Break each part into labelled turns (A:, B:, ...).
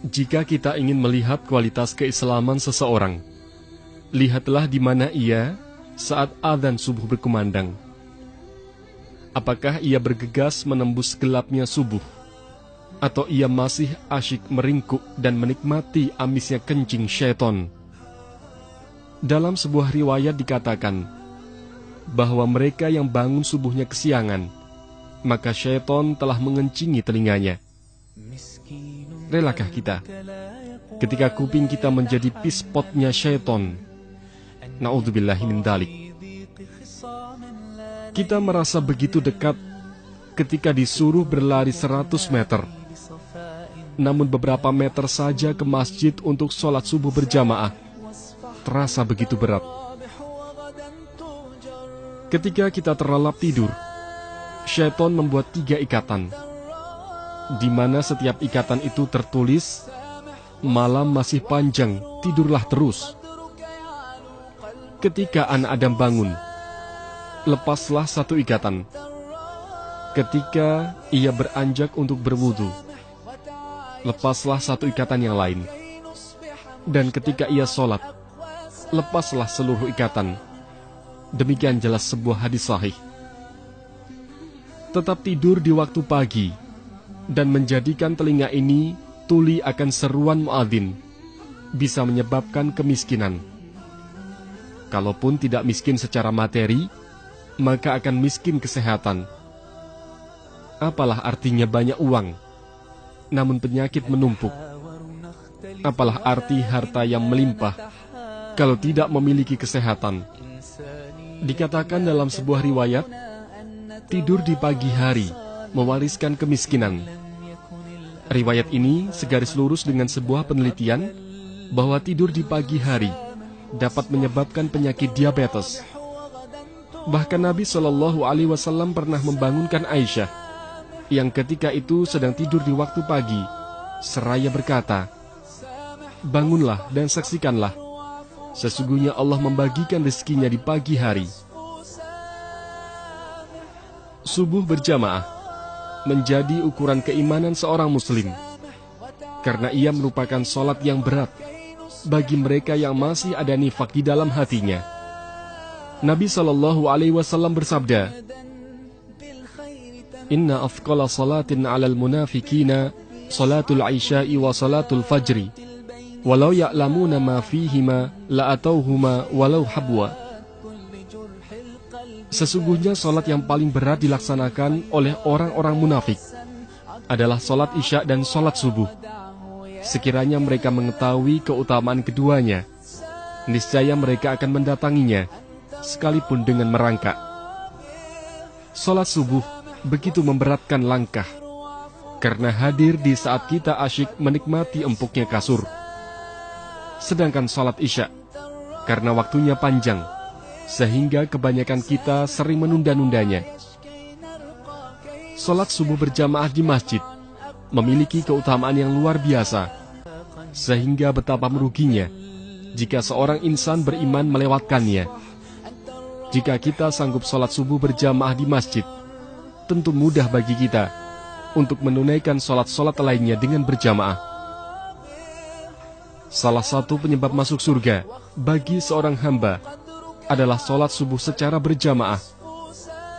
A: Jika kita ingin melihat kualitas keislaman seseorang, lihatlah di mana ia saat adzan subuh berkumandang. Apakah ia bergegas menembus gelapnya subuh, atau ia masih asyik meringkuk dan menikmati amisnya kencing syaitan? Dalam sebuah riwayat dikatakan bahwa mereka yang bangun subuhnya kesiangan, maka syaitan telah mengencingi telinganya. Relakah kita ketika kuping kita menjadi pispotnya syaitan? Na'udzubillahi min dzalik. Kita merasa begitu dekat ketika disuruh berlari 100 meter. Namun beberapa meter saja ke masjid untuk sholat subuh berjamaah terasa begitu berat. Ketika kita terlelap tidur, syaitan membuat 3 ikatan, di mana setiap ikatan itu tertulis, malam masih panjang, tidurlah terus. Ketika anak Adam bangun, lepaslah 1 ikatan. Ketika ia beranjak untuk berwudu, lepaslah 1 ikatan yang lain. Dan ketika ia sholat, lepaslah seluruh ikatan. Demikian jelas sebuah hadis sahih. Tetap tidur di waktu pagi dan menjadikan telinga ini tuli akan seruan muadzin bisa menyebabkan kemiskinan. Kalaupun tidak miskin secara materi, maka akan miskin kesehatan. Apalah artinya banyak uang, namun penyakit menumpuk? Apalah arti harta yang melimpah kalau tidak memiliki kesehatan? Dikatakan dalam sebuah riwayat, tidur di pagi hari mewariskan kemiskinan. Riwayat ini segaris lurus dengan sebuah penelitian bahwa tidur di pagi hari dapat menyebabkan penyakit diabetes. Bahkan Nabi Shallallahu Alaihi Wasallam pernah membangunkan Aisyah yang ketika itu sedang tidur di waktu pagi, seraya berkata, "Bangunlah dan saksikanlah, sesungguhnya Allah membagikan rezekinya di pagi hari." Subuh berjamaah menjadi ukuran keimanan seorang muslim, karena ia merupakan sholat yang berat bagi mereka yang masih ada nifak di dalam hatinya. Nabi Shallallahu Alaihi Wasallam bersabda, "Inna afqala salatin 'alal munafiqina salatul isya'i wa salatul fajri, walau ya'lamuna ma fihima la'atauhuma walau habwa." Sesungguhnya salat yang paling berat dilaksanakan oleh orang-orang munafik adalah salat isya dan salat subuh. Sekiranya mereka mengetahui keutamaan keduanya, niscaya mereka akan mendatanginya, sekalipun dengan merangkak. Salat subuh begitu memberatkan langkah, karena hadir di saat kita asyik menikmati empuknya kasur. Sedangkan salat isya, karena waktunya panjang, sehingga kebanyakan kita sering menunda-nundanya. Salat subuh berjamaah di masjid memiliki keutamaan yang luar biasa, sehingga betapa meruginya jika seorang insan beriman melewatkannya. Jika kita sanggup salat subuh berjamaah di masjid, tentu mudah bagi kita untuk menunaikan salat-salat lainnya dengan berjamaah. Salah satu penyebab masuk surga bagi seorang hamba adalah salat subuh secara berjamaah.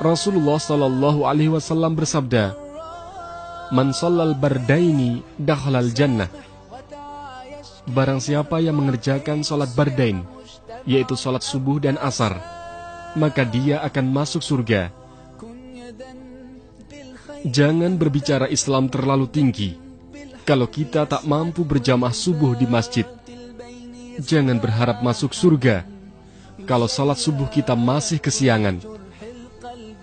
A: Rasulullah Shallallahu Alaihi Wasallam bersabda, "Man shallal bardaini dakhalal jannah." Barang siapa yang mengerjakan salat bardain, yaitu salat subuh dan asar, maka dia akan masuk surga. Jangan berbicara Islam terlalu tinggi kalau kita tak mampu berjamaah subuh di masjid. Jangan berharap masuk surga kalau salat subuh kita masih kesiangan.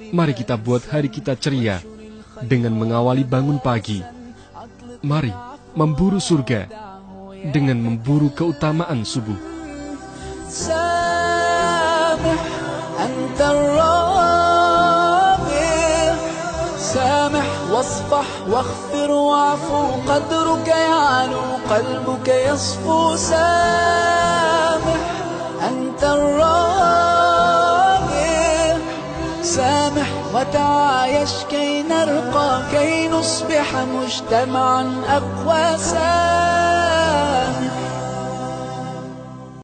A: Mari kita buat hari kita ceria dengan mengawali bangun pagi. Mari memburu surga dengan memburu keutamaan subuh.
B: سامح أنت الرابع سامح واصفح واغفر واعفو قدرك يعلو قلبك يصفو سامح أنت الرابع سامح وتعايش كي نرقى كي نصبح مجتمعا أقوى. سامح